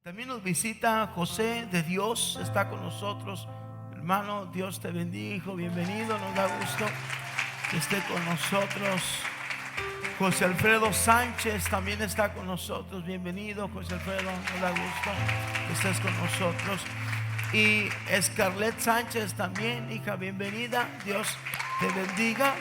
También nos visita José de Dios, está con nosotros. Hermano, Dios te bendiga, hijo, bienvenido, nos da gusto que esté con nosotros. José Alfredo Sánchez también está con nosotros, bienvenido José Alfredo, nos da gusto que estés con nosotros. Y Scarlett Sánchez también, hija, bienvenida, Dios te bendiga.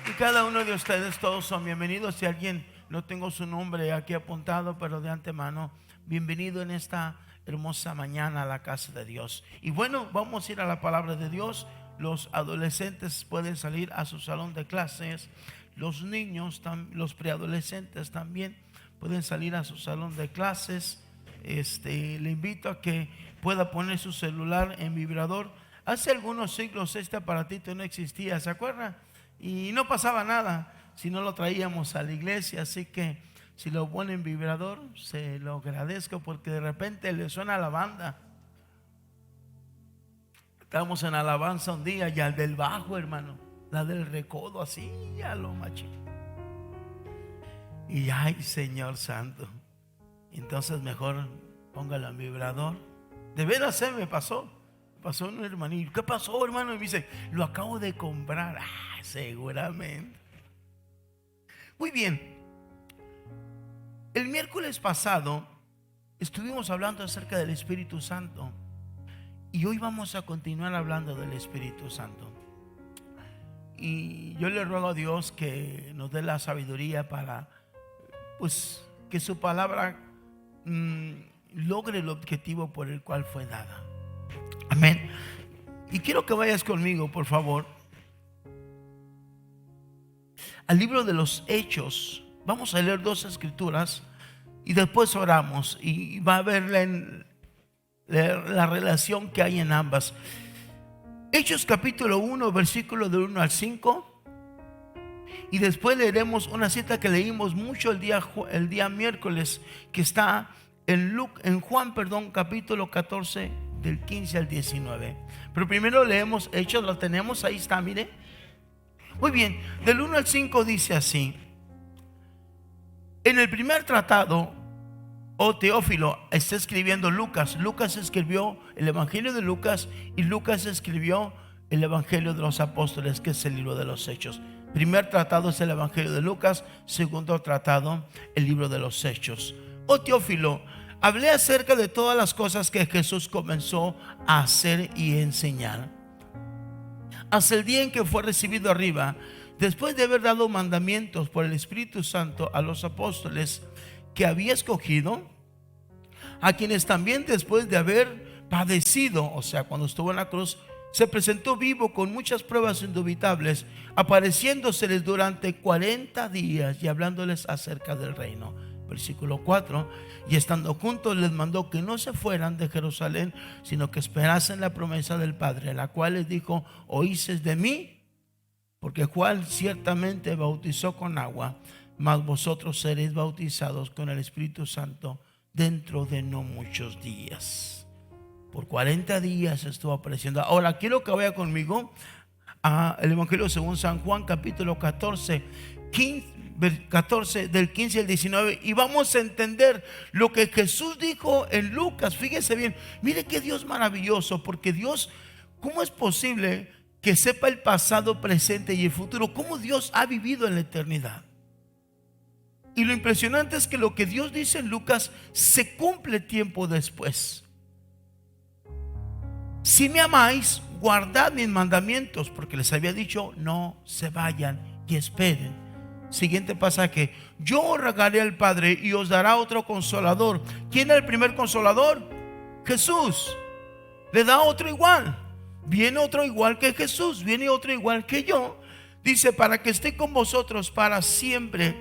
Y cada uno de ustedes, todos son bienvenidos. Si alguien, no tengo su nombre aquí apuntado, pero de antemano, bienvenido en esta hermosa mañana a la casa de Dios. Y bueno, vamos a ir a la palabra de Dios. Los adolescentes pueden salir a su salón de clases. Los niños, los preadolescentes también pueden salir a su salón de clases. Le invito a que pueda poner su celular en vibrador. Hace algunos siglos este aparatito no existía, ¿se acuerdan? Y no pasaba nada si no lo traíamos a la iglesia. Así que si lo pone en vibrador, se lo agradezco, porque de repente le suena a la banda. Estábamos en alabanza un día y al del bajo, hermano, la del recodo, así ya lo maché. Y ay, Señor Santo, entonces mejor póngalo en vibrador. De veras me pasó un hermanito. ¿Qué pasó, hermano? Y me dice, lo acabo de comprar. Seguramente. Muy bien. El miércoles pasado estuvimos hablando acerca del Espíritu Santo, y hoy vamos a continuar hablando del Espíritu Santo. Y yo le ruego a Dios que nos dé la sabiduría para, pues, que su palabra logre el objetivo por el cual fue dada. Amén. Y quiero que vayas conmigo, por favor, al libro de los Hechos. Vamos a leer dos escrituras y después oramos, y va a ver la relación que hay en ambas. Hechos capítulo 1, versículo del 1 al 5. Y después leeremos una cita que leímos mucho el día miércoles, que está en Juan, capítulo 14, del 15 al 19. Pero primero leemos Hechos, lo tenemos, ahí está, mire. Muy bien, del 1 al 5 dice así: en el primer tratado, oh Teófilo, está escribiendo Lucas. Lucas escribió el Evangelio de Lucas, y Lucas escribió el Evangelio de los Apóstoles, que es el libro de los Hechos. Primer tratado es el Evangelio de Lucas, segundo tratado el libro de los Hechos. Oh Teófilo, hablé acerca de todas las cosas que Jesús comenzó a hacer y enseñar hasta el día en que fue recibido arriba, después de haber dado mandamientos por el Espíritu Santo a los apóstoles que había escogido, a quienes también después de haber padecido, o sea, cuando estuvo en la cruz, se presentó vivo con muchas pruebas indubitables, apareciéndoseles durante 40 días y hablándoles acerca del reino. Versículo 4: y estando juntos les mandó que no se fueran de Jerusalén, sino que esperasen la promesa del Padre, la cual les dijo: oísteis de mí, porque Juan ciertamente bautizó con agua, mas vosotros seréis bautizados con el Espíritu Santo dentro de no muchos días. Por 40 días estuvo apareciendo. Ahora quiero que vaya conmigo al Evangelio según San Juan, capítulo 14, del 15 al 19, y vamos a entender lo que Jesús dijo en Lucas. Fíjese bien, mire qué Dios maravilloso, porque Dios, ¿cómo es posible que sepa el pasado, presente y el futuro? ¿Cómo Dios ha vivido en la eternidad? Y lo impresionante es que lo que Dios dice en Lucas se cumple tiempo después. Si me amáis, guardad mis mandamientos, porque les había dicho: no se vayan y esperen. Siguiente pasaje: yo os rogaré al Padre y os dará otro consolador. ¿Quién es el primer consolador? Jesús. Le da otro igual. Viene otro igual que Jesús, viene otro igual que yo. Dice: para que esté con vosotros para siempre,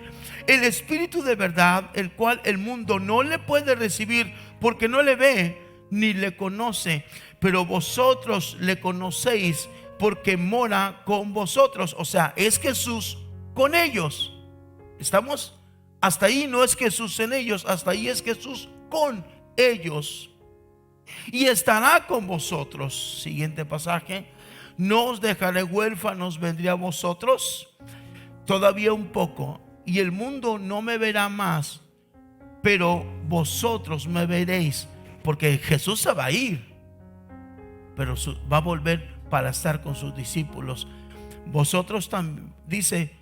el Espíritu de verdad, el cual el mundo no le puede recibir, porque no le ve ni le conoce, pero vosotros le conocéis, porque mora con vosotros. O sea, es Jesús con ellos. ¿Estamos? Hasta ahí no es Jesús en ellos, hasta ahí es Jesús con ellos. Y estará con vosotros. Siguiente pasaje: no os dejaré huérfanos, vendré a vosotros todavía un poco, y el mundo no me verá más, pero vosotros me veréis, porque Jesús se va a ir, pero va a volver para estar con sus discípulos. Vosotros también, dice,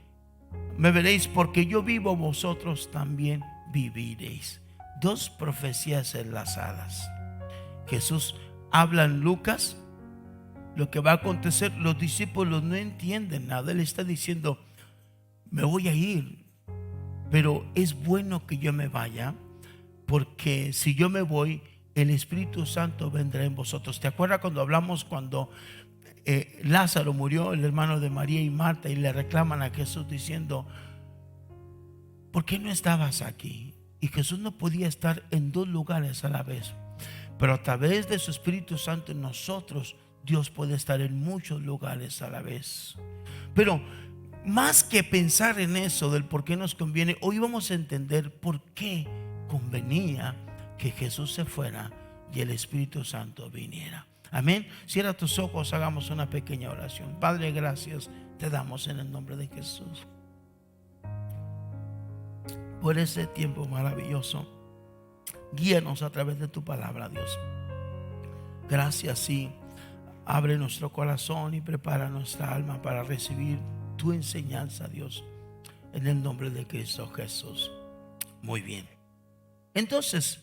me veréis, porque yo vivo, vosotros también viviréis. Dos profecías enlazadas. Jesús habla en Lucas lo que va a acontecer. Los discípulos no entienden nada. Él está diciendo, me voy a ir, pero es bueno que yo me vaya, porque si yo me voy, el Espíritu Santo vendrá en vosotros. ¿Te acuerdas cuando hablamos cuando Lázaro murió, el hermano de María y Marta, y le reclaman a Jesús diciendo, ¿por qué no estabas aquí? Y Jesús no podía estar en dos lugares a la vez, pero a través de su Espíritu Santo en nosotros, Dios puede estar en muchos lugares a la vez. Pero más que pensar en eso del por qué nos conviene, hoy vamos a entender por qué convenía que Jesús se fuera y el Espíritu Santo viniera. Amén. Cierra tus ojos, hagamos una pequeña oración. Padre, gracias te damos en el nombre de Jesús por ese tiempo maravilloso. Guíanos a través de tu palabra, Dios. Gracias, sí. Abre nuestro corazón y prepara nuestra alma para recibir tu enseñanza, Dios, en el nombre de Cristo Jesús. Muy bien. Entonces,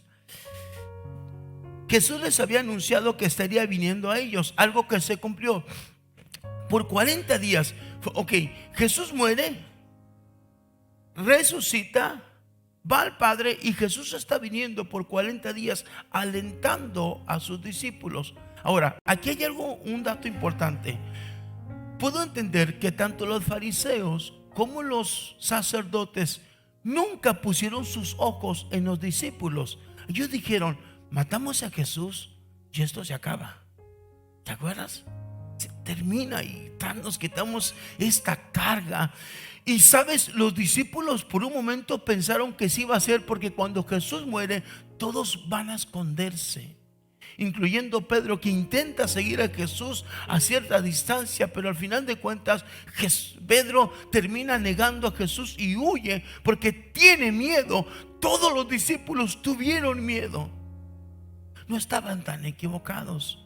Jesús les había anunciado que estaría viniendo a ellos, algo que se cumplió por 40 días. Ok, Jesús muere, resucita, va al Padre, y Jesús está viniendo por 40 días alentando a sus discípulos. Ahora, aquí hay un dato importante. Puedo entender que tanto los fariseos como los sacerdotes nunca pusieron sus ojos en los discípulos. Ellos dijeron, matamos a Jesús y esto se acaba. ¿Te acuerdas? Se termina y nos quitamos esta carga. Y sabes, los discípulos por un momento pensaron que sí iba a ser, porque cuando Jesús muere, todos van a esconderse, incluyendo Pedro, que intenta seguir a Jesús a cierta distancia, pero al final de cuentas Pedro termina negando a Jesús y huye porque tiene miedo. Todos los discípulos tuvieron miedo. No estaban tan equivocados.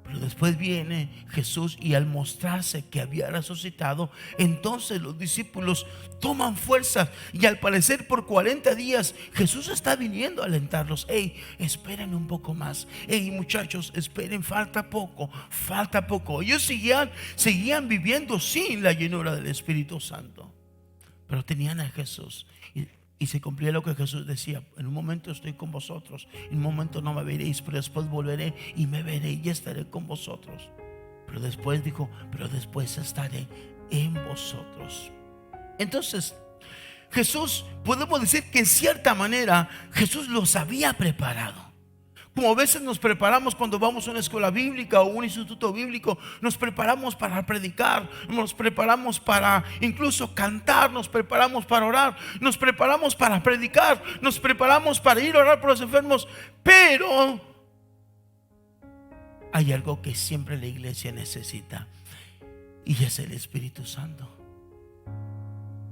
Pero después viene Jesús, y al mostrarse que había resucitado, entonces los discípulos toman fuerzas, y al parecer por 40 días Jesús está viniendo a alentarlos. Hey, esperen un poco más. Hey, muchachos, esperen, falta poco, falta poco. Ellos seguían viviendo sin la llenura del Espíritu Santo, pero tenían a Jesús. Y se cumplía lo que Jesús decía: en un momento estoy con vosotros, en un momento no me veréis, pero después volveré y me veré y estaré con vosotros. Pero después dijo, pero después estaré en vosotros. Entonces Jesús, podemos decir que en cierta manera Jesús los había preparado. Como a veces nos preparamos cuando vamos a una escuela bíblica o un instituto bíblico, nos preparamos para predicar, nos preparamos para incluso cantar, nos preparamos para orar, nos preparamos para predicar, nos preparamos para ir a orar por los enfermos. Pero hay algo que siempre la iglesia necesita, y es el Espíritu Santo.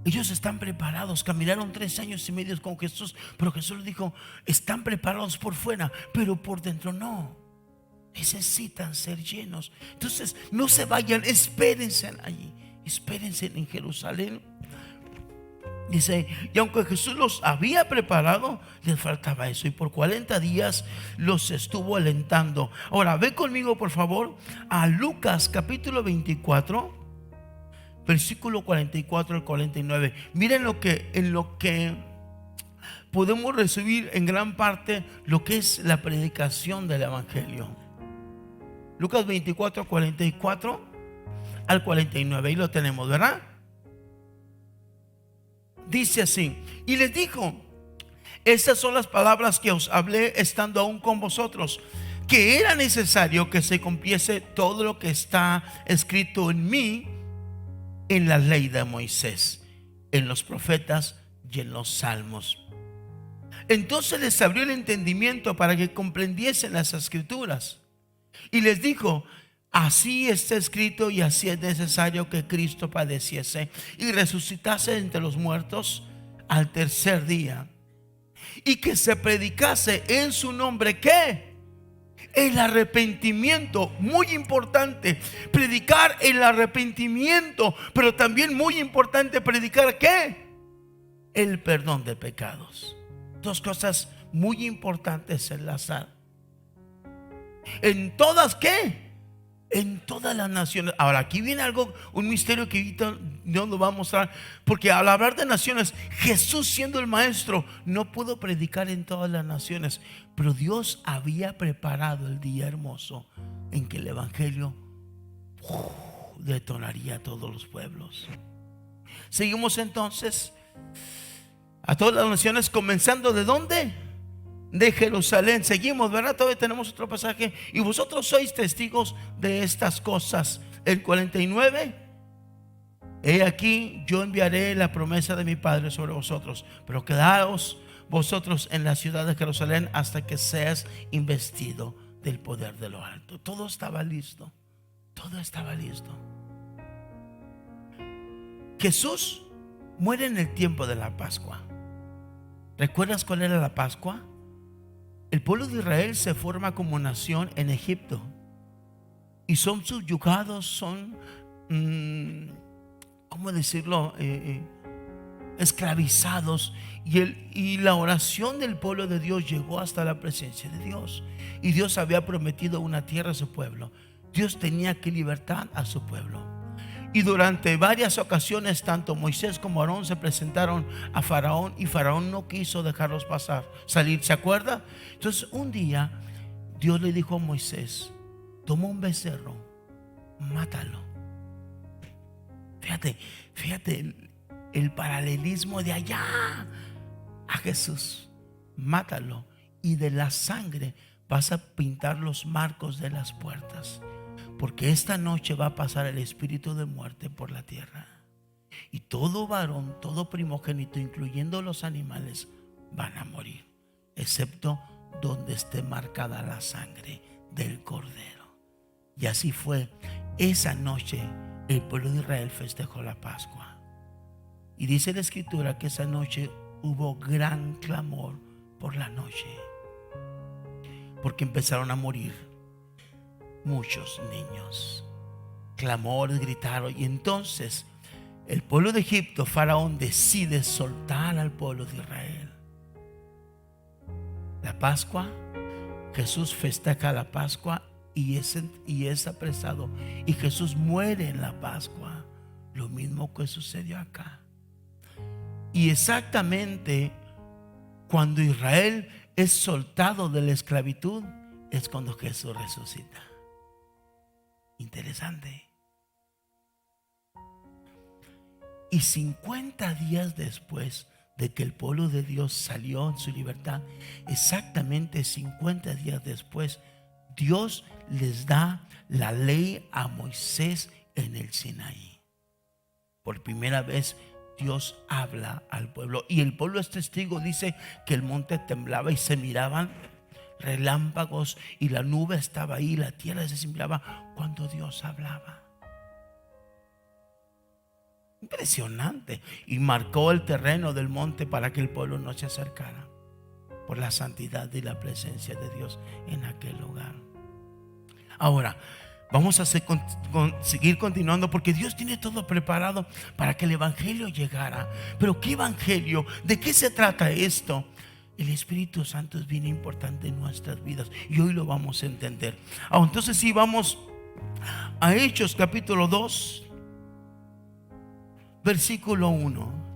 Ellos están preparados, caminaron 3 años y medio con Jesús, pero Jesús les dijo, están preparados por fuera, pero por dentro no. Necesitan ser llenos. Entonces no se vayan, espérense allí, espérense en Jerusalén. Dice, y aunque Jesús los había preparado, les faltaba eso, y por 40 días los estuvo alentando. Ahora ve conmigo por favor a Lucas capítulo 24, versículo 44 al 49. Miren en lo que podemos resumir en gran parte lo que es la predicación del evangelio. Lucas 24, 44 al 49. Ahí lo tenemos, ¿verdad? Dice así: y les dijo, estas son las palabras que os hablé estando aún con vosotros, que era necesario que se cumpliese todo lo que está escrito en mí, en la ley de Moisés, en los profetas y en los salmos. Entonces les abrió el entendimiento para que comprendiesen las escrituras, y les dijo, así está escrito y así es necesario que Cristo padeciese y resucitase entre los muertos al tercer día, y que se predicase en su nombre, ¿qué? El arrepentimiento. Muy importante predicar el arrepentimiento, pero también muy importante predicar ¿qué? El perdón de pecados. Dos cosas muy importantes enlazar. En todas ¿qué? En todas las naciones. Ahora aquí viene algo, un misterio que ahorita Dios nos va a mostrar. Porque al hablar de naciones, Jesús siendo el maestro no pudo predicar en todas las naciones, pero Dios había preparado el día hermoso en que el evangelio detonaría a todos los pueblos. Seguimos entonces a todas las naciones, comenzando ¿de dónde? De Jerusalén. Seguimos, ¿verdad? Todavía tenemos otro pasaje. Y vosotros sois testigos de estas cosas. El 49. He aquí, yo enviaré la promesa de mi Padre sobre vosotros, pero quedaos vosotros en la ciudad de Jerusalén hasta que seas investido del poder de lo alto. Todo estaba listo. Todo estaba listo. Jesús muere en el tiempo de la Pascua. ¿Recuerdas cuál era la Pascua? El pueblo de Israel se forma como nación en Egipto y son subyugados, son, ¿cómo decirlo? Esclavizados. Y la oración del pueblo de Dios llegó hasta la presencia de Dios. Y Dios había prometido una tierra a su pueblo. Dios tenía que libertar a su pueblo. Y durante varias ocasiones tanto Moisés como Aarón se presentaron a Faraón, y Faraón no quiso dejarlos salir. ¿Se acuerda? Entonces un día Dios le dijo a Moisés: toma un becerro, mátalo. Fíjate el paralelismo de allá a Jesús. Mátalo, y de la sangre vas a pintar los marcos de las puertas, porque esta noche va a pasar el espíritu de muerte por la tierra, y todo varón, todo primogénito, incluyendo los animales, van a morir, excepto donde esté marcada la sangre del cordero. Y así fue. Esa noche el pueblo de Israel festejó la Pascua. Y dice la escritura que esa noche hubo gran clamor por la noche, porque empezaron a morir muchos niños. Clamores, gritaron. Y entonces el pueblo de Egipto, Faraón, decide soltar al pueblo de Israel. La Pascua, Jesús festeja la Pascua y es apresado, y Jesús muere en la Pascua. Lo mismo que sucedió acá. Y exactamente cuando Israel es soltado de la esclavitud es cuando Jesús resucita. Interesante. Y 50 días después de que el pueblo de Dios salió en su libertad, exactamente 50 días después, Dios les da la ley a Moisés en el Sinaí. Por primera vez Dios habla al pueblo, y el pueblo es testigo. Dice que el monte temblaba y se miraban relámpagos, y la nube estaba ahí, la tierra se simulaba cuando Dios hablaba. Impresionante. Y marcó el terreno del monte para que el pueblo no se acercara, por la santidad y la presencia de Dios en aquel lugar. Ahora vamos a seguir continuando, porque Dios tiene todo preparado para que el evangelio llegara. Pero ¿qué evangelio? ¿De qué se trata esto? El Espíritu Santo es bien importante en nuestras vidas, y hoy lo vamos a entender. Entonces sí, vamos a Hechos capítulo 2, versículo 1.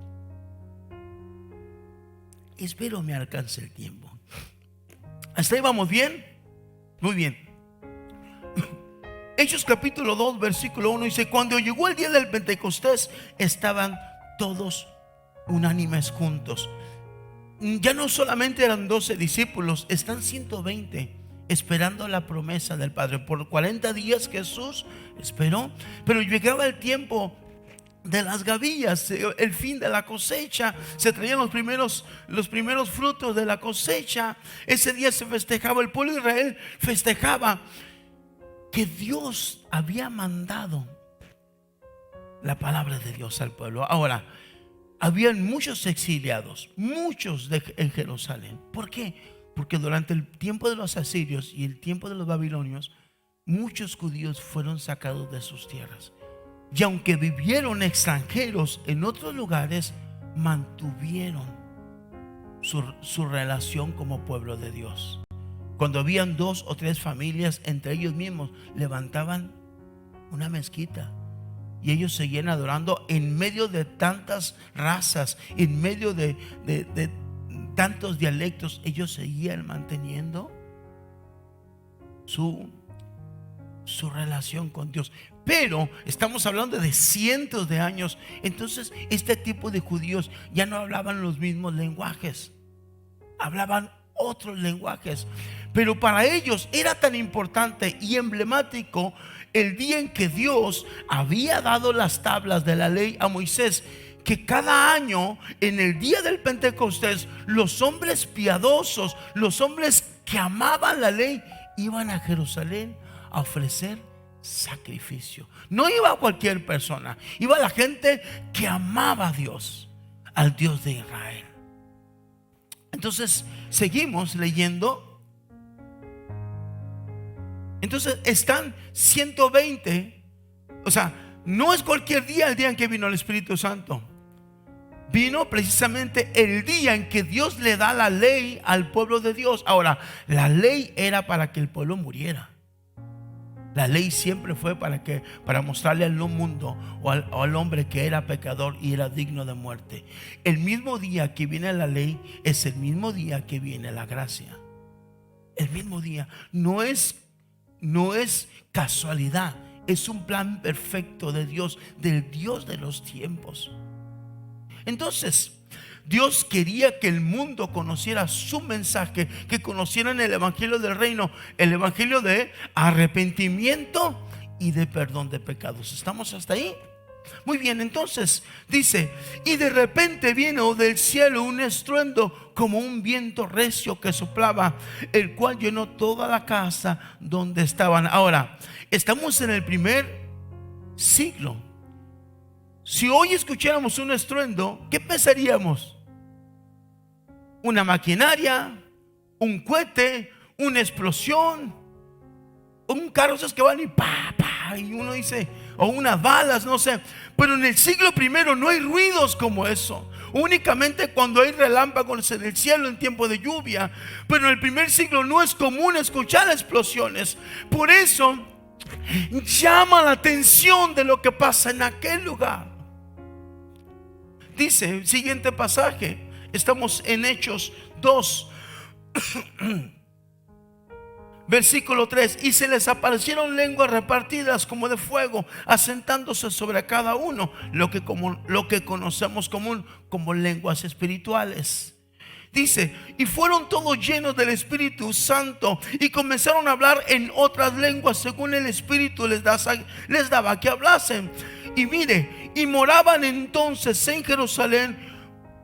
Espero me alcance el tiempo. ¿Hasta ahí vamos bien? Muy bien. Hechos capítulo 2, versículo 1 dice: cuando llegó el día del Pentecostés, estaban todos unánimes juntos. Ya no solamente eran 12 discípulos, están 120 esperando la promesa del Padre. Por 40 días Jesús esperó, pero llegaba el tiempo de las gavillas, el fin de la cosecha. Se traían los primeros frutos de la cosecha. Ese día se festejaba, el pueblo de Israel festejaba que Dios había mandado la palabra de Dios al pueblo. Ahora, habían muchos exiliados, muchos en Jerusalén. ¿Por qué? Porque durante el tiempo de los asirios y el tiempo de los babilonios, muchos judíos fueron sacados de sus tierras. Y aunque vivieron extranjeros en otros lugares, mantuvieron su relación como pueblo de Dios. Cuando habían 2 o 3 familias, entre ellos mismos levantaban una mezquita y ellos seguían adorando en medio de tantas razas, en medio de tantos dialectos. Ellos seguían manteniendo su relación con Dios. Pero estamos hablando de cientos de años. Entonces este tipo de judíos ya no hablaban los mismos lenguajes, hablaban otros lenguajes. Pero para ellos era tan importante y emblemático el día en que Dios había dado las tablas de la ley a Moisés, que cada año en el día del Pentecostés los hombres piadosos, los hombres que amaban la ley, iban a Jerusalén a ofrecer sacrificio. No iba cualquier persona, iba la gente que amaba a Dios, al Dios de Israel. Entonces seguimos leyendo. Entonces están 120. O sea, no es cualquier día el día en que vino el Espíritu Santo. Vino precisamente el día en que Dios le da la ley al pueblo de Dios. Ahora, la ley era para que el pueblo muriera. La ley siempre fue para mostrarle al mundo o al hombre que era pecador y era digno de muerte. El mismo día que viene la ley es el mismo día que viene la gracia. El mismo día. No es casualidad. Es un plan perfecto de Dios, del Dios de los tiempos. Entonces Dios quería que el mundo conociera su mensaje, que conocieran el evangelio del reino, el evangelio de arrepentimiento y de perdón de pecados. ¿Estamos hasta ahí? Muy bien, entonces dice: y de repente vino del cielo un estruendo como un viento recio que soplaba, el cual llenó toda la casa donde estaban. Ahora, estamos en el primer siglo. Si hoy escucháramos un estruendo, ¿qué pensaríamos? Una maquinaria, un cohete, una explosión, un carro esos que van y pa, pa, y uno dice, o unas balas, no sé. Pero en el siglo primero no hay ruidos como eso. Únicamente cuando hay relámpagos en el cielo en tiempo de lluvia. Pero en el primer siglo no es común escuchar explosiones. Por eso llama la atención de lo que pasa en aquel lugar. Dice el siguiente pasaje, estamos en Hechos 2 versículo 3: y se les aparecieron lenguas repartidas como de fuego, asentándose sobre cada uno, lo que conocemos como lenguas espirituales. Dice: y fueron todos llenos del Espíritu Santo y comenzaron a hablar en otras lenguas según el Espíritu les daba que hablasen. Y mire, y moraban entonces en Jerusalén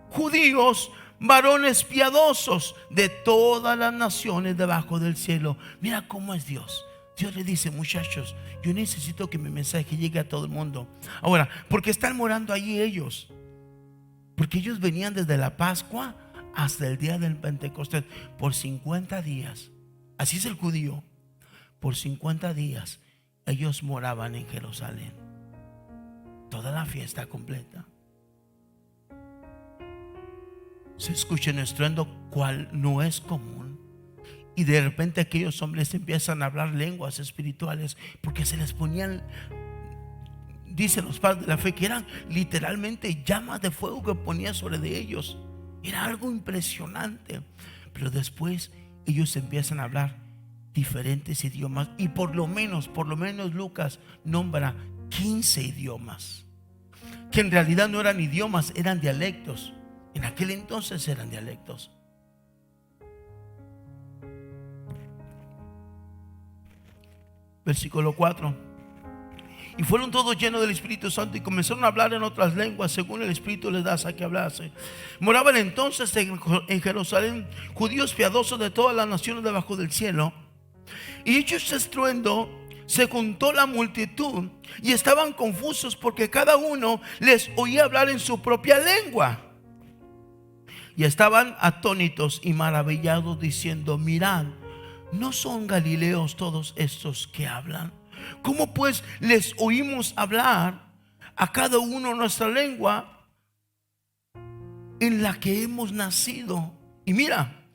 judíos, varones piadosos de todas las naciones debajo del cielo. Mira cómo es Dios. Dios le dice: muchachos, yo necesito que mi mensaje llegue a todo el mundo. Ahora, ¿por qué están morando allí ellos? Porque ellos venían desde la Pascua hasta el día del Pentecostés por 50 días. Así es el judío. Por 50 días ellos moraban en Jerusalén. Toda la fiesta completa. Se escucha un estruendo cual no es común. Y de repente aquellos hombres empiezan a hablar lenguas espirituales, porque se les ponían, dicen los padres de la fe, que eran literalmente llamas de fuego que ponían sobre de ellos. Era algo impresionante. Pero después ellos empiezan a hablar diferentes idiomas. Y por lo menos Lucas nombra 15 idiomas, que en realidad no eran idiomas, eran dialectos. En aquel entonces eran dialectos. Versículo 4: y fueron todos llenos del Espíritu Santo y comenzaron a hablar en otras lenguas según el Espíritu les daba que hablase. Moraban entonces en Jerusalén judíos piadosos de todas las naciones debajo del cielo. Y hecho este estruendo, se juntó la multitud y estaban confusos porque cada uno les oía hablar en su propia lengua. Y estaban atónitos y maravillados diciendo: mirad, ¿no son galileos todos estos que hablan? ¿Cómo pues les oímos hablar a cada uno nuestra lengua en la que hemos nacido? Y mira,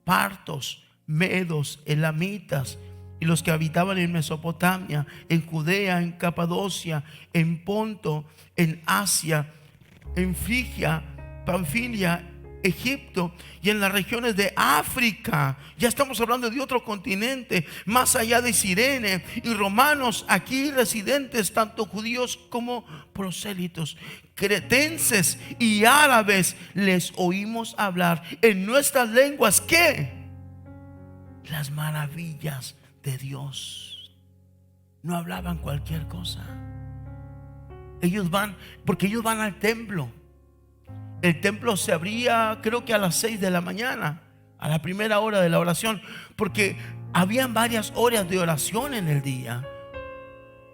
partos, medos, elamitas y los que habitaban en Mesopotamia, en Judea, en Capadocia, en Ponto, en Asia, en Frigia, Panfilia, Egipto y en las regiones de África. Ya estamos hablando de otro continente, más allá de Cirene, y romanos aquí residentes, tanto judíos como prosélitos, cretenses y árabes, les oímos hablar en nuestras lenguas, ¿qué? Las maravillas de Dios. No hablaban cualquier cosa. Ellos van, porque ellos van al templo. El templo se abría, creo que a las 6 de la mañana, a la primera hora de la oración, porque habían varias horas de oración en el día.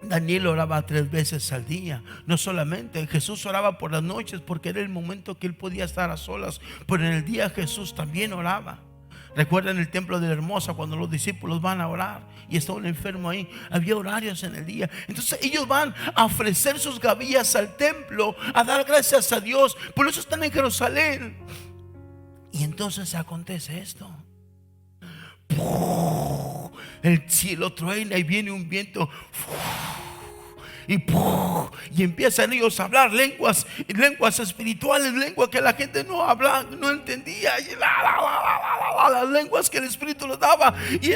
Daniel oraba 3 veces al día. No solamente Jesús oraba por las noches, porque era el momento que él podía estar a solas, pero en el día Jesús también oraba. Recuerden el templo de la Hermosa, cuando los discípulos van a orar y está un enfermo ahí, había horarios en el día. Entonces ellos van a ofrecer sus gavillas al templo, a dar gracias a Dios. Por eso están en Jerusalén. Y entonces acontece esto: el cielo truena y viene un viento, y empiezan ellos a hablar lenguas espirituales, lenguas que la gente no hablaba, no entendía, y las lenguas que el Espíritu les daba, y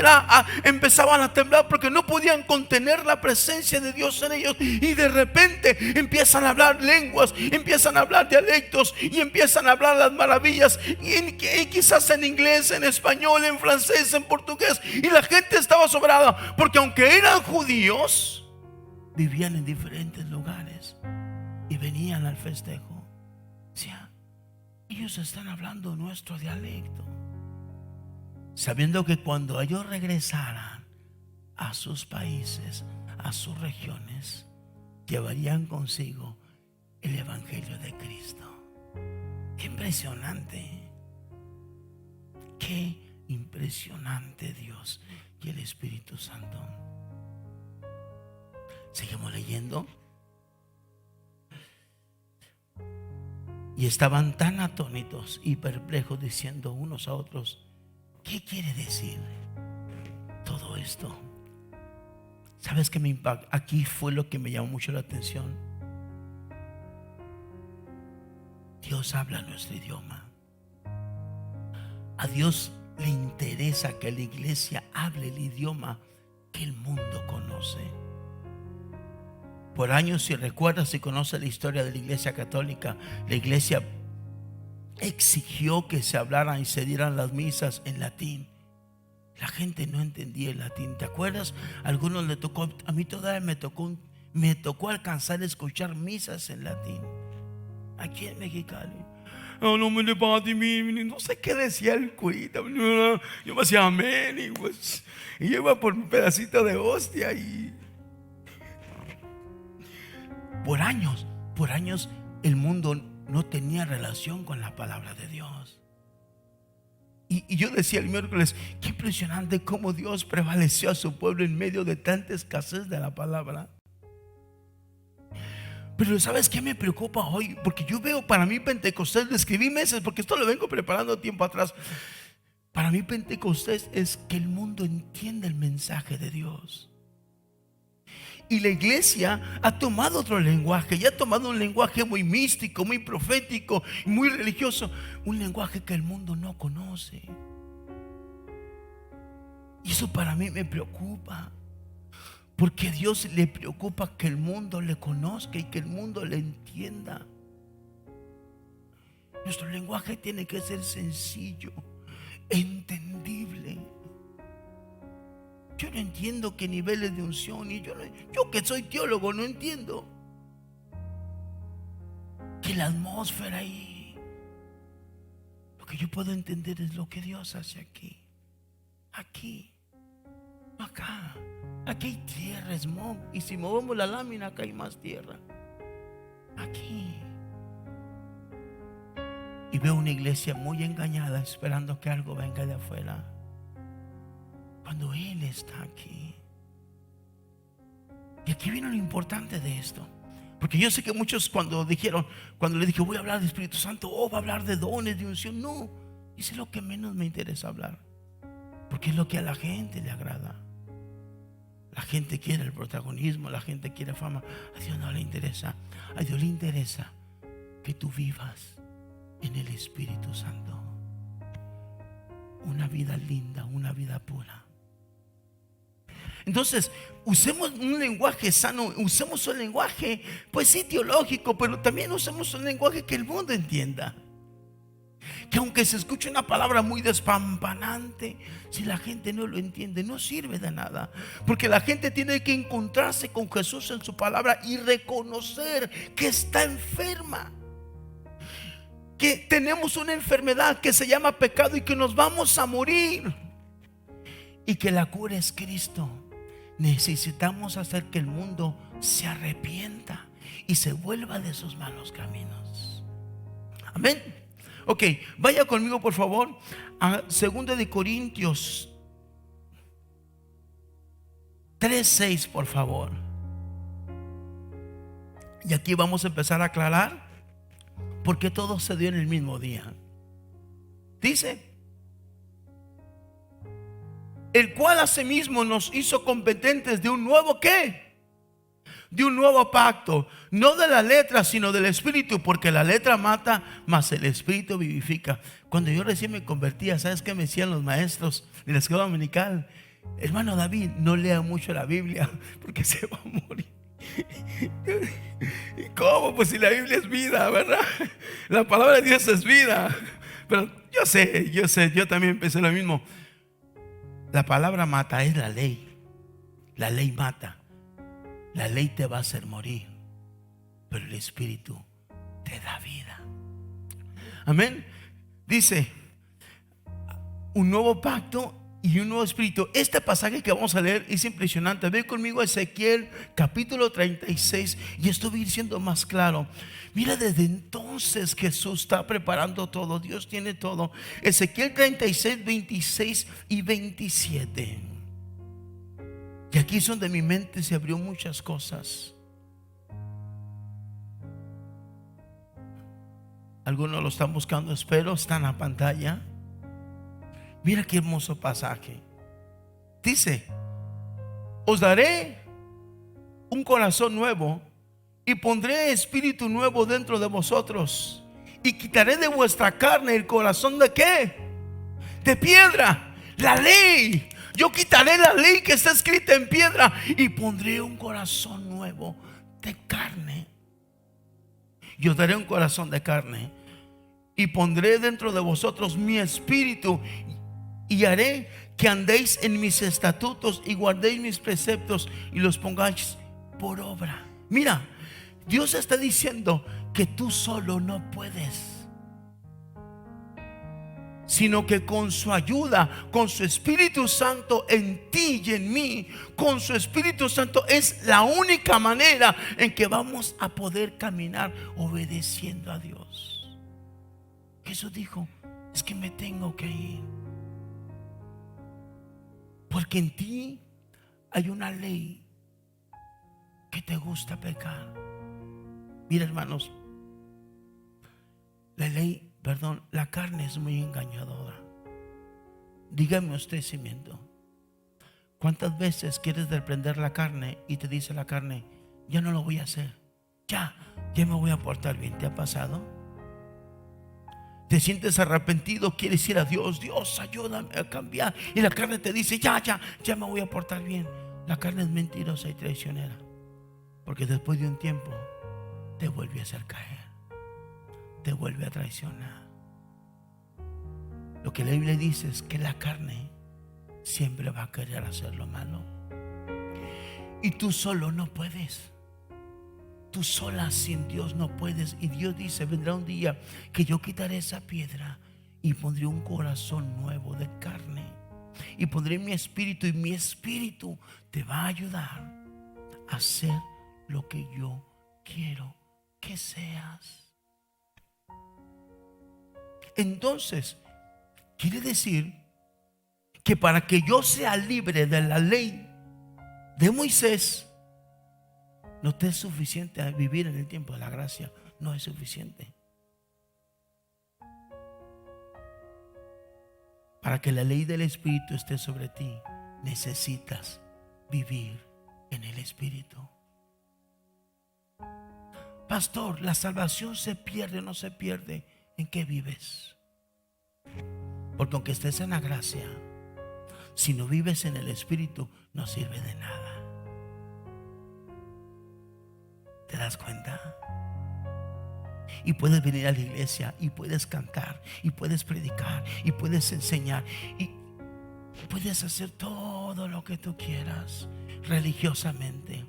empezaban a temblar porque no podían contener la presencia de Dios en ellos. Y de repente empiezan a hablar lenguas, empiezan a hablar dialectos, y empiezan a hablar las maravillas, y quizás en inglés, en español, en francés, en portugués, y la gente estaba asombrada porque aunque eran judíos, vivían en diferentes lugares y venían al festejo. O sea, ellos están hablando nuestro dialecto, sabiendo que cuando ellos regresaran a sus países, a sus regiones, llevarían consigo el evangelio de Cristo. Qué impresionante, qué impresionante Dios y el Espíritu Santo. Seguimos leyendo. Y estaban tan atónitos y perplejos, diciendo unos a otros: ¿qué quiere decir todo esto? ¿Sabes qué me impactó? Aquí fue lo que me llamó mucho la atención. Dios habla nuestro idioma. A Dios le interesa que la iglesia hable el idioma que el mundo conoce. Por años, si recuerdas, si conoces la historia de la iglesia católica, la iglesia exigió que se hablaran y se dieran las misas en latín. La gente no entendía el latín. ¿Te acuerdas? A algunos le tocó, a mí todavía me tocó alcanzar a escuchar misas en latín aquí en Mexicali. No sé qué decía el curita. Yo me hacía amén y yo iba por un pedacito de hostia. Y por años el mundo no tenía relación con la palabra de Dios. Y yo decía el miércoles: qué impresionante cómo Dios prevaleció a su pueblo en medio de tanta escasez de la palabra. Pero ¿sabes qué me preocupa hoy? Porque yo veo, para mí Pentecostés, le escribí meses, porque esto lo vengo preparando tiempo atrás. Para mí Pentecostés es que el mundo entienda el mensaje de Dios. Y la iglesia ha tomado otro lenguaje, y ha tomado un lenguaje muy místico, muy profético, muy religioso, un lenguaje que el mundo no conoce. Y eso para mí me preocupa, porque a Dios le preocupa que el mundo le conozca y que el mundo le entienda. Nuestro lenguaje tiene que ser sencillo, entendible. Yo no entiendo qué niveles de unción, y yo que soy teólogo no entiendo que la atmósfera ahí. Lo que yo puedo entender es lo que Dios hace aquí, no acá. Aquí hay tierra, smog. Y si movemos la lámina, acá hay más tierra. Aquí. Y veo una iglesia muy engañada, esperando que algo venga de afuera, cuando Él está aquí. Y aquí viene lo importante de esto. Porque yo sé que muchos cuando le dije voy a hablar de Espíritu Santo, va a hablar de dones, de unción. No, eso es lo que menos me interesa hablar, porque es lo que a la gente le agrada. La gente quiere el protagonismo, la gente quiere fama. A Dios no le interesa. A Dios le interesa que tú vivas en el Espíritu Santo, una vida linda, una vida pura. Entonces, usemos un lenguaje sano, usemos un lenguaje, pues sí, teológico, pero también usemos un lenguaje que el mundo entienda. Que aunque se escuche una palabra muy despampanante, si la gente no lo entiende, no sirve de nada. Porque la gente tiene que encontrarse con Jesús en su palabra y reconocer que está enferma, que tenemos una enfermedad que se llama pecado y que nos vamos a morir, y que la cura es Cristo. Necesitamos hacer que el mundo se arrepienta y se vuelva de sus malos caminos. Amén. Ok, vaya conmigo por favor a 2 de Corintios 3:6, por favor. Y aquí vamos a empezar a aclarar por qué todo se dio en el mismo día. Dice: el cual asimismo nos hizo competentes de un nuevo ¿qué? De un nuevo pacto, no de la letra sino del Espíritu, porque la letra mata, mas el Espíritu vivifica. Cuando yo recién me convertía, ¿sabes qué me decían los maestros de la escuela dominical? Hermano David, no lea mucho la Biblia, porque se va a morir. ¿Y cómo? Pues si la Biblia es vida, ¿verdad? La palabra de Dios es vida. Pero yo sé, yo también pensé lo mismo. La palabra mata, es la ley. La ley mata. La ley te va a hacer morir, pero el Espíritu te da vida. Amén. Dice: un nuevo pacto y un nuevo espíritu. Este pasaje que vamos a leer es impresionante. Ve conmigo a Ezequiel capítulo 36 y esto va a ir siendo más claro. Mira, desde entonces Jesús está preparando todo. Dios tiene todo. Ezequiel 36, 26 y 27. Y aquí es donde mi mente se abrió muchas cosas. Algunos lo están buscando, espero, está en la pantalla. Mira qué hermoso pasaje. Dice: os daré un corazón nuevo y pondré espíritu nuevo dentro de vosotros, y quitaré de vuestra carne el corazón de ¿qué? De piedra. La ley. Yo quitaré la ley que está escrita en piedra y pondré un corazón nuevo de carne. Yo daré un corazón de carne y pondré dentro de vosotros mi espíritu, y haré que andéis en mis estatutos y guardéis mis preceptos y los pongáis por obra. Mira, Dios está diciendo que tú solo no puedes, sino que con su ayuda, con su Espíritu Santo en ti y en mí, con su Espíritu Santo es la única manera en que vamos a poder caminar obedeciendo a Dios. Jesús dijo: es que me tengo que ir, porque en ti hay una ley que te gusta pecar. Mira, hermanos, la carne es muy engañadora. Dígame usted si miento. ¿Cuántas veces quieres reprender la carne y te dice la carne: ya no lo voy a hacer, ya me voy a portar bien? ¿Te ha pasado? Te sientes arrepentido, quieres ir a Dios: Dios, ayúdame a cambiar, y la carne te dice: ya me voy a portar bien. La carne es mentirosa y traicionera, porque después de un tiempo te vuelve a hacer caer, te vuelve a traicionar. Lo que la Biblia dice es que la carne siempre va a querer hacer lo malo, y tú solo no puedes. Tú sola sin Dios no puedes. Y Dios dice: vendrá un día que yo quitaré esa piedra y pondré un corazón nuevo de carne. y pondré mi espíritu, y mi espíritu te va a ayudar a hacer lo que yo quiero que seas. Entonces, quiere decir que para que yo sea libre de la ley de Moisés, no te es suficiente vivir en el tiempo de la gracia. No es suficiente. Para que la ley del Espíritu esté sobre ti, necesitas vivir en el Espíritu. Pastor, ¿la salvación se pierde o no se pierde? ¿En qué vives? Porque aunque estés en la gracia, si no vives en el Espíritu, no sirve de nada. ¿Te das cuenta? Y puedes venir a la iglesia, y puedes cantar, y puedes predicar, y puedes enseñar, y puedes hacer todo lo que tú quieras religiosamente.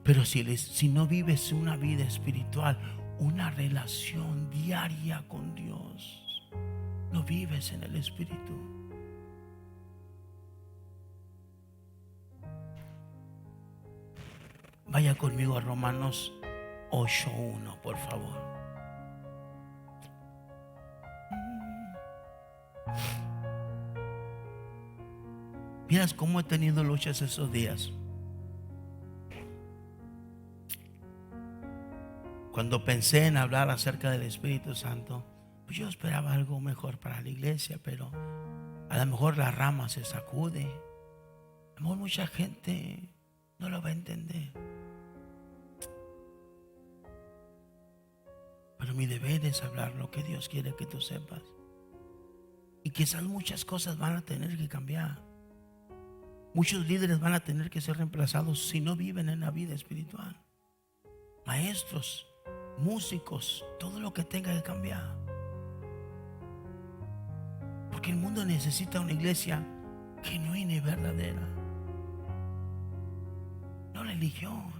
Pero si no vives una vida espiritual, una relación diaria con Dios, no vives en el Espíritu. Vaya conmigo a Romanos 8:1, por favor. Miras cómo he tenido luchas esos días. Cuando pensé en hablar acerca del Espíritu Santo, pues yo esperaba algo mejor para la iglesia, pero a lo mejor la rama se sacude. A lo mejor mucha gente no lo va a entender. Pero mi deber es hablar lo que Dios quiere que tú sepas. Y quizás muchas cosas van a tener que cambiar. Muchos líderes van a tener que ser reemplazados si no viven en la vida espiritual. Maestros, músicos, todo lo que tenga que cambiar. Porque el mundo necesita una iglesia genuina y verdadera. No religión.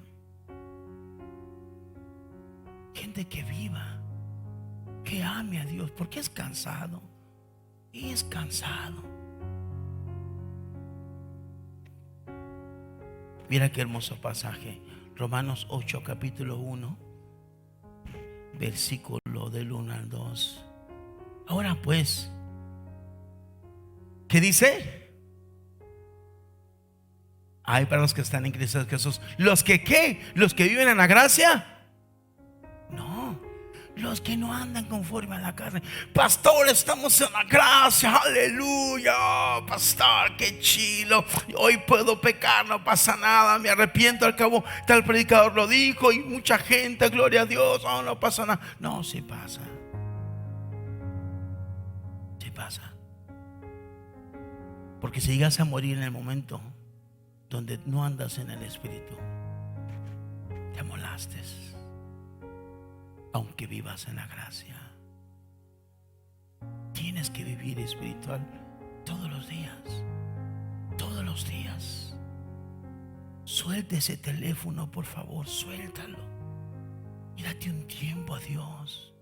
Gente que viva, que ame a Dios, porque es cansado. Y es cansado. Mira qué hermoso pasaje. Romanos 8, capítulo 1, versículo del 1 al 2. Ahora pues, ¿qué dice? Hay para los que están en Cristo Jesús. ¿Los que qué? ¿Los que viven en la gracia? No, los que no andan conforme a la carne. Pastor, estamos en la gracia, aleluya. Pastor, qué chilo. Hoy puedo pecar, no pasa nada, me arrepiento, al cabo tal predicador lo dijo. Y mucha gente, gloria a Dios, oh, no pasa nada. No, sí pasa. Sí pasa. Porque si llegas a morir en el momento donde no andas en el Espíritu, te amolaste, aunque vivas en la gracia. Tienes que vivir espiritual todos los días. Todos los días. Suelta ese teléfono, por favor, suéltalo. Y date un tiempo a Dios.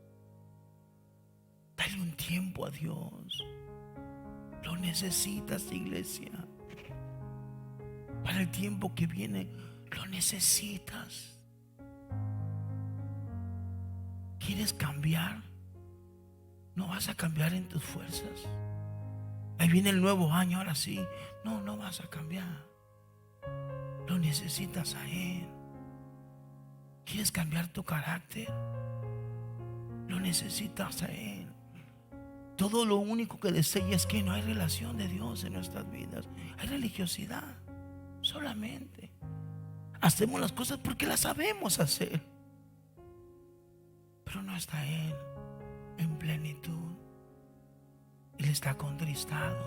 Dale un tiempo a Dios. Lo necesitas, iglesia. Para el tiempo que viene, lo necesitas. ¿Quieres cambiar? No vas a cambiar en tus fuerzas. Ahí viene el nuevo año, ahora sí. No vas a cambiar. Lo necesitas a Él. ¿Quieres cambiar tu carácter? Lo necesitas a Él. Todo lo único que desea es que no hay relación de Dios en nuestras vidas. Hay religiosidad. Solamente hacemos las cosas porque las sabemos hacer, pero no está Él en plenitud. Él está contristado.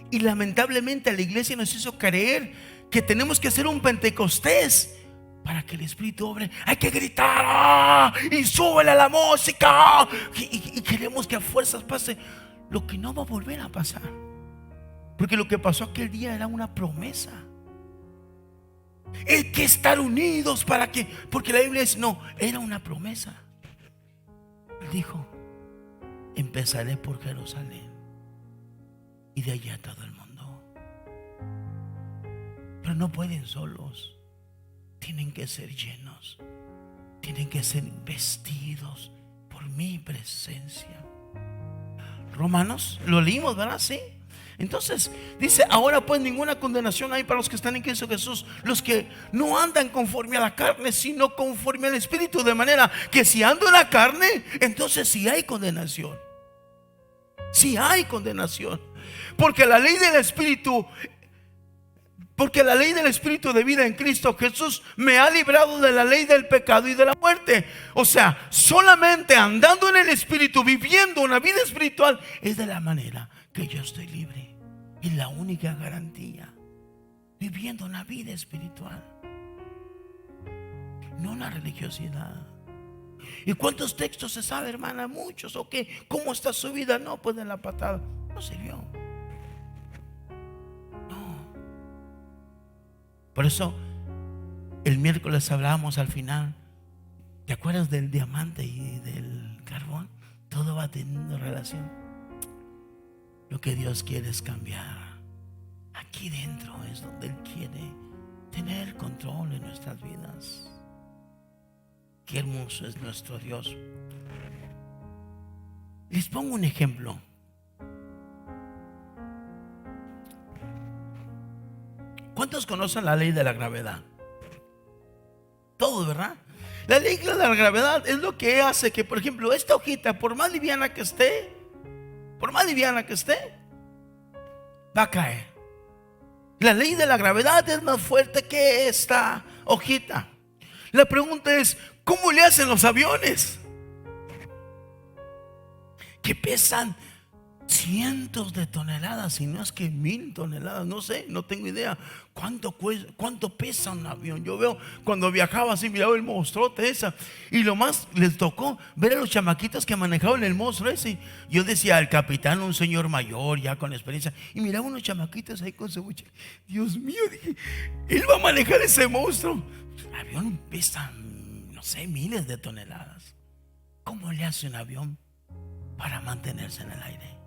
Y lamentablemente la iglesia nos hizo creer que tenemos que hacer un Pentecostés para que el Espíritu obre. Hay que gritar, ¡ah! Y súbele a la música, y queremos que a fuerzas pase lo que no va a volver a pasar. Porque lo que pasó aquel día era una promesa. El que estar unidos para que, porque la Biblia dice, no, era una promesa. Él dijo, empezaré por Jerusalén y de allá todo el mundo. no pueden solos. Tienen que ser llenos. Tienen que ser vestidos por mi presencia. Romanos, lo leímos, ¿verdad? Sí. Entonces dice: ahora pues ninguna condenación hay para los que están en Cristo Jesús, los que no andan conforme a la carne, sino conforme al Espíritu. De manera que si ando en la carne, entonces sí hay condenación. Sí hay condenación. Porque la ley del Espíritu de vida en Cristo Jesús me ha librado de la ley del pecado y de la muerte. O sea, solamente andando en el Espíritu, viviendo una vida espiritual, es de la manera que yo estoy libre. Es la única garantía. Viviendo una vida espiritual, no una religiosidad. ¿Y cuántos textos se sabe, hermana? Muchos. ¿O qué? ¿Cómo está su vida? No, pues de la patada. No sirvió. No. Por eso el miércoles hablábamos al final. ¿Te acuerdas del diamante y del carbón? Todo va teniendo relación. Lo que Dios quiere es cambiar. Aquí dentro es donde Él quiere tener control en nuestras vidas. Qué hermoso es nuestro Dios. Les pongo un ejemplo. ¿Cuántos conocen la ley de la gravedad? Todos, ¿verdad? La ley de la gravedad es lo que hace que, por ejemplo, esta hojita, por más liviana que esté, va a caer. La ley de la gravedad es más fuerte que esta hojita. La pregunta es: ¿cómo le hacen los aviones? Que pesan cientos de toneladas, si no es que 1000 toneladas, no sé, no tengo idea cuánto pesa un avión. Yo veo cuando viajaba así, miraba el monstruote esa, y lo más les tocó ver a los chamaquitos que manejaban el monstruo ese. Yo decía: el capitán, un señor mayor ya con experiencia, y miraba unos chamaquitos ahí con su buche. Dios mío, dije, él va a manejar ese monstruo. El avión pesa, no sé, miles de toneladas. ¿Cómo le hace un avión para mantenerse en el aire?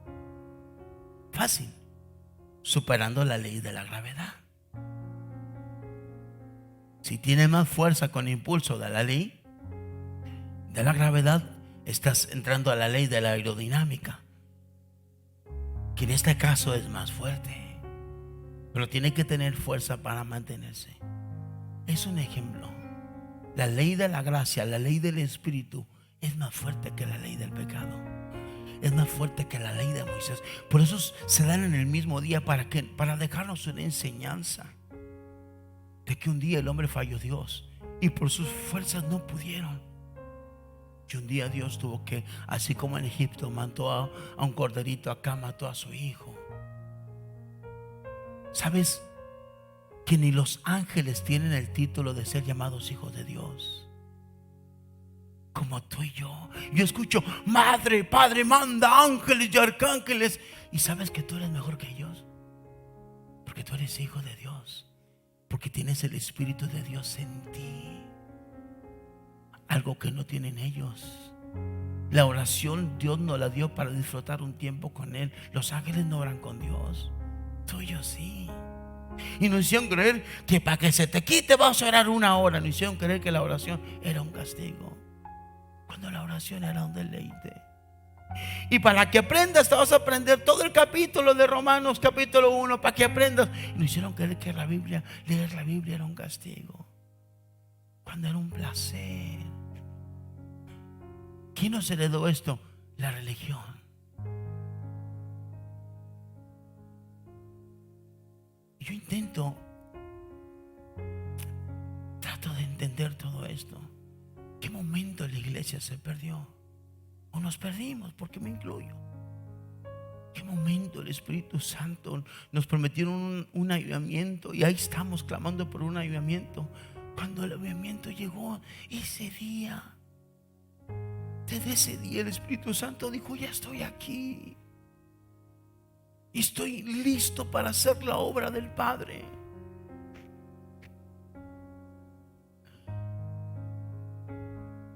Fácil, superando la ley de la gravedad. Si tienes más fuerza con impulso de la ley de la gravedad, estás entrando a la ley de la aerodinámica, que en este caso es más fuerte, pero tiene que tener fuerza para mantenerse. Es un ejemplo. La ley de la gracia, la ley del Espíritu, es más fuerte que la ley del pecado. Es más fuerte que la ley de Moisés. Por eso se dan en el mismo día. ¿Para qué? Para dejarnos una enseñanza de que un día el hombre falló a Dios y por sus fuerzas no pudieron. Y un día Dios tuvo que, así como en Egipto mató a un corderito, acá mató a su hijo. ¿Sabes que ni los ángeles tienen el título de ser llamados hijos de Dios? Como tú y yo. Yo escucho: madre, padre, manda ángeles y arcángeles. Y sabes que tú eres mejor que ellos, porque tú eres hijo de Dios, porque tienes el Espíritu de Dios en ti, algo que no tienen ellos. La oración Dios nos la dio para disfrutar un tiempo con Él. Los ángeles no oran con Dios, tú y yo sí. Y nos hicieron creer que para que se te quite vas a orar 1 hora. Nos hicieron creer que la oración era un castigo, cuando la oración era un deleite. Y para que aprendas, te vas a aprender todo el capítulo de Romanos, capítulo 1, para que aprendas. Y nos hicieron creer que leer la Biblia era un castigo, cuando era un placer. ¿Quién nos heredó esto? La religión. Yo trato de entender todo esto. ¿Qué momento la iglesia se perdió? O nos perdimos, porque me incluyo. ¿Qué momento el Espíritu Santo nos prometieron un avivamiento? Y ahí estamos clamando por un avivamiento. Cuando el avivamiento llegó, ese día, desde ese día el Espíritu Santo dijo: ya estoy aquí. Y estoy listo para hacer la obra del Padre.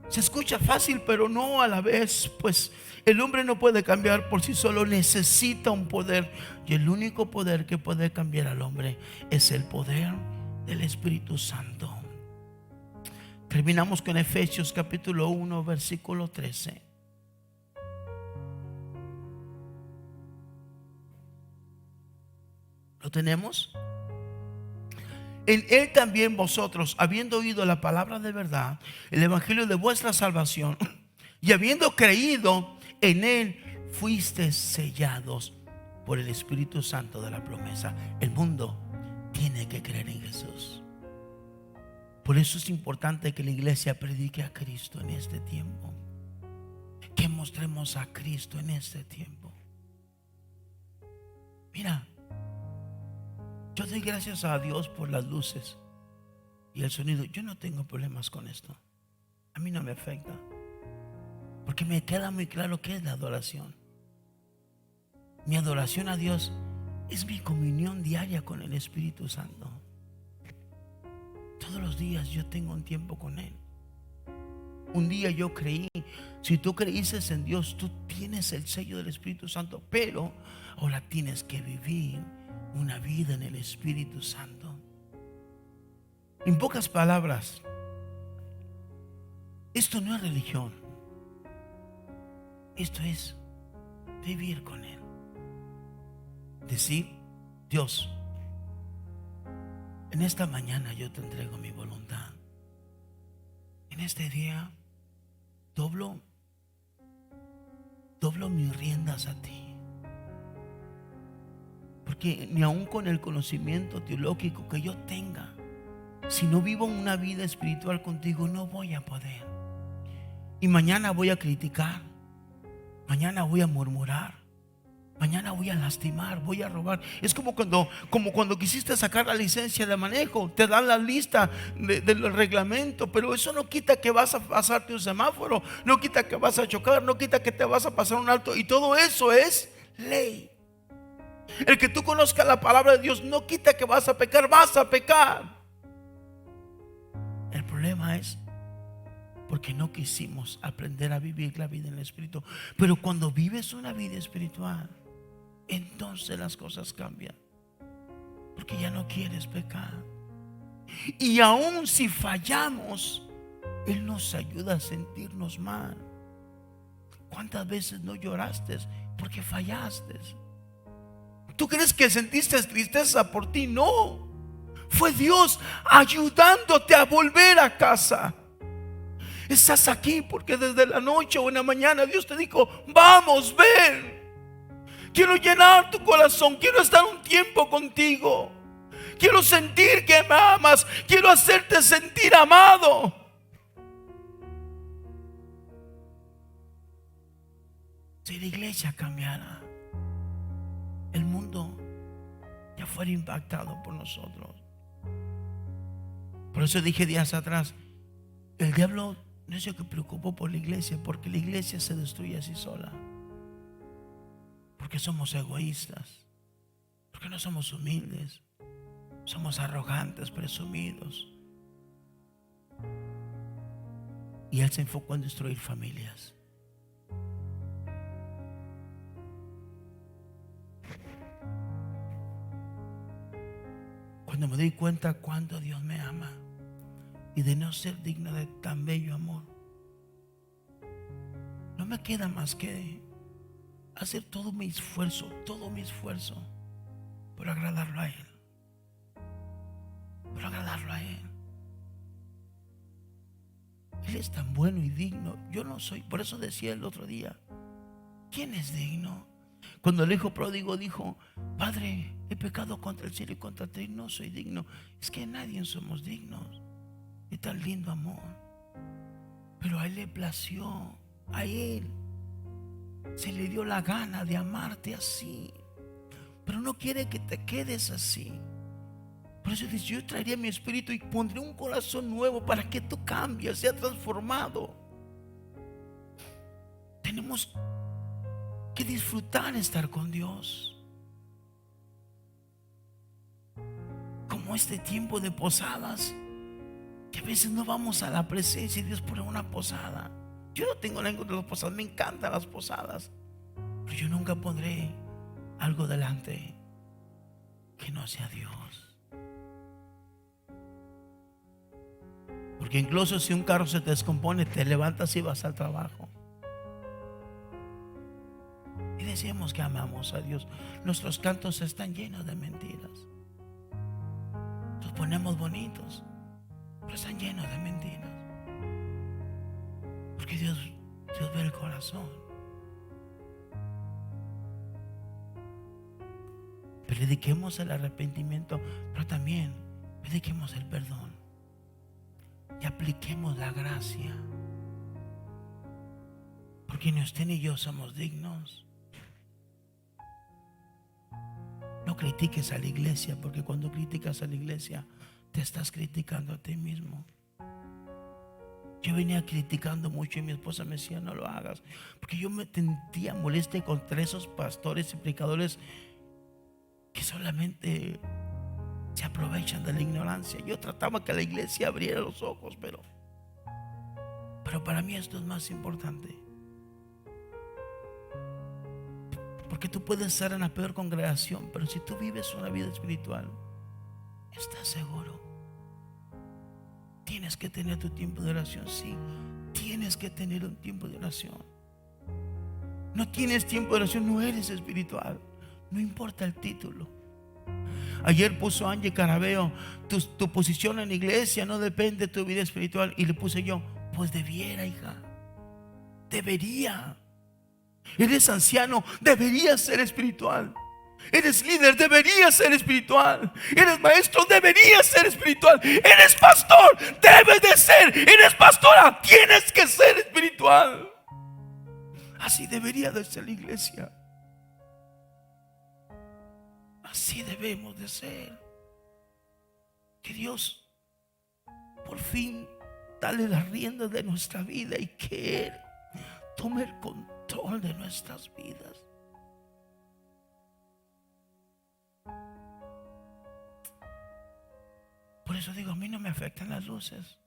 Se escucha fácil, pero no a la vez, pues el hombre no puede cambiar por sí solo, necesita un poder. Y el único poder que puede cambiar al hombre es el poder del Espíritu Santo. Terminamos con Efesios capítulo 1 versículo 13. ¿Lo tenemos? En Él también vosotros, habiendo oído la palabra de verdad, el evangelio de vuestra salvación, y habiendo creído en Él, fuisteis sellados por el Espíritu Santo de la promesa. El mundo tiene que creer en Jesús. Por eso es importante que la iglesia predique a Cristo en este tiempo, que mostremos a Cristo en este tiempo. Mira, yo doy gracias a Dios por las luces y el sonido. Yo no tengo problemas con esto. A mí no me afecta, porque me queda muy claro qué es la adoración. Mi adoración a Dios es mi comunión diaria con el Espíritu Santo. Todos los días yo tengo un tiempo con Él. Un día yo creí. Si tú creíste en Dios, tú tienes el sello del Espíritu Santo, pero ahora tienes que vivir una vida en el Espíritu Santo. En pocas palabras, esto no es religión. Esto es vivir con Él. Decir: Dios, en esta mañana yo te entrego mi voluntad. En este día doblo mis riendas a ti. Porque ni aun con el conocimiento teológico que yo tenga, si no vivo una vida espiritual contigo, no voy a poder. Y mañana voy a criticar, mañana voy a murmurar, mañana voy a lastimar, voy a robar. Es como cuando quisiste sacar la licencia de manejo. Te dan la lista del reglamento, pero eso no quita que vas a pasarte un semáforo, no quita que vas a chocar, no quita que te vas a pasar un alto. Y todo eso es ley. El que tú conozcas la palabra de Dios no quita que vas a pecar, vas a pecar. El problema es porque no quisimos aprender a vivir la vida en el Espíritu. Pero cuando vives una vida espiritual, entonces las cosas cambian, porque ya no quieres pecar. Y aun si fallamos, Él nos ayuda a sentirnos mal. ¿Cuántas veces no lloraste porque fallaste? ¿Tú crees que sentiste tristeza por ti? No, fue Dios ayudándote a volver a casa. Estás aquí porque desde la noche o en la mañana Dios te dijo: vamos, ven. Quiero llenar tu corazón, quiero estar un tiempo contigo, quiero sentir que me amas, quiero hacerte sentir amado. Si la iglesia cambiara, el mundo ya fuera impactado por nosotros. Por eso dije días atrás, el diablo no es el que preocupó por la iglesia, porque la iglesia se destruye así sola. Porque somos egoístas, porque no somos humildes, somos arrogantes, presumidos. Y Él se enfocó en destruir familias. Cuando me doy cuenta cuánto Dios me ama y de no ser digno de tan bello amor, no me queda más que hacer todo mi esfuerzo por agradarlo a Él, por agradarlo a Él. Él es tan bueno y digno. Yo no soy. Por eso decía el otro día, ¿quién es digno? Cuando el hijo pródigo dijo: Padre, he pecado contra el cielo y contra ti, no soy digno. Es que nadie somos dignos de tan lindo amor. Pero a Él le plació, a Él se le dio la gana de amarte así, pero no quiere que te quedes así. Por eso dice: yo traería mi espíritu y pondré un corazón nuevo para que tú cambies, seas transformado. Tenemos que disfrutar estar con Dios, como este tiempo de posadas, que a veces no vamos a la presencia de Dios por una posada. Yo no tengo nada en contra de las posadas, me encantan las posadas, pero yo nunca pondré algo delante que no sea Dios. Porque incluso si un carro se te descompone, te levantas y vas al trabajo. Y decimos que amamos a Dios. Nuestros cantos están llenos de mentiras. Los ponemos bonitos, pero están llenos de mentiras. Porque Dios ve el corazón. Prediquemos el arrepentimiento, pero también prediquemos el perdón. Y apliquemos la gracia. Porque ni usted ni yo somos dignos. No critiques a la iglesia, porque cuando criticas a la iglesia te estás criticando a ti mismo. Yo venía criticando mucho y mi esposa me decía: no lo hagas, porque yo me sentía molesta contra esos pastores y predicadores que solamente se aprovechan de la ignorancia. Yo trataba que la iglesia abriera los ojos, pero para mí esto es más importante. Porque tú puedes estar en la peor congregación, pero si tú vives una vida espiritual, estás seguro. Tienes que tener tu tiempo de oración. Sí, tienes que tener un tiempo de oración. No tienes tiempo de oración, no eres espiritual. No importa el título. Ayer puso Angie Carabeo: tu posición en la iglesia no depende de tu vida espiritual. Y le puse yo: pues debiera, hija. Debería. Eres anciano, deberías ser espiritual. Eres líder, deberías ser espiritual. Eres maestro, deberías ser espiritual. Eres pastor, debes de ser. Eres pastora, tienes que ser espiritual. Así debería de ser la iglesia. Así debemos de ser. Que Dios por fin dale las riendas de nuestra vida y que Él tome el control de nuestras vidas. Por eso digo, a mí no me afectan las luces.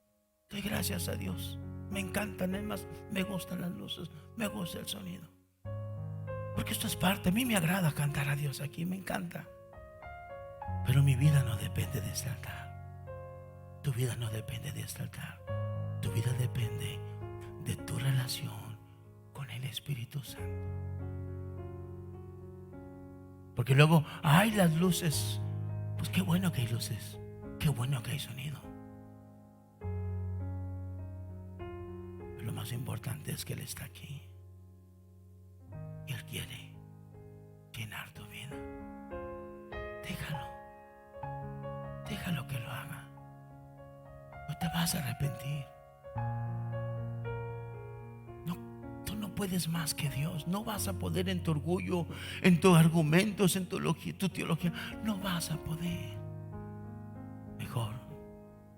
Doy gracias a Dios. Me encantan, además me gustan las luces, me gusta el sonido. Porque esto es parte. A mí me agrada cantar a Dios aquí, me encanta. Pero mi vida no depende de este altar. Tu vida no depende de este altar. Tu vida depende de tu relación con el Espíritu Santo. Porque luego, hay las luces. Pues qué bueno que hay luces. Qué bueno que hay sonido. Pero lo más importante es que Él está aquí. Y Él quiere llenar tu vida. Déjalo que lo haga. No te vas a arrepentir. Tú no puedes más que Dios. No vas a poder en tu orgullo, en tus argumentos, en tu teología. No vas a poder. Mejor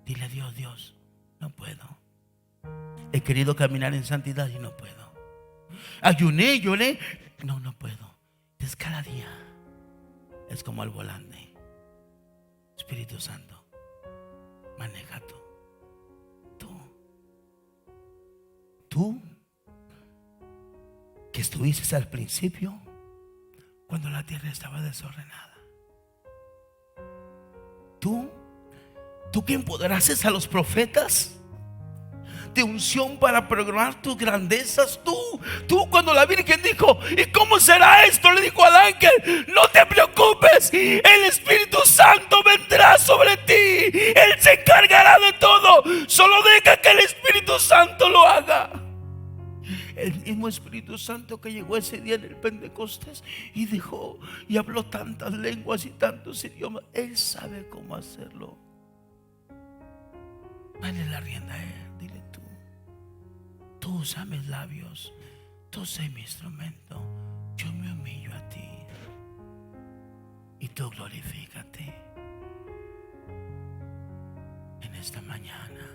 dile a Dios: Dios, no puedo. He querido caminar en santidad y no puedo. Ayuné, lloré. No puedo. Entonces cada día es como el volante. Espíritu Santo, maneja tú que estuviste al principio cuando la tierra estaba desordenada. Tú que empoderaste a los profetas de unción para programar tus grandezas. Tú cuando la Virgen dijo: ¿y cómo será esto?, le dijo al ángel: no te preocupes, el Espíritu Santo vendrá sobre ti, Él se encargará de todo, solo deja que el Espíritu Santo lo haga. El mismo Espíritu Santo que llegó ese día en el Pentecostés y dijo y habló tantas lenguas y tantos idiomas, Él sabe cómo hacerlo. Dale la rienda a Él. Dile: tú usa mis labios, tú sé mi instrumento, yo me humillo a ti y tú glorifícate en esta mañana.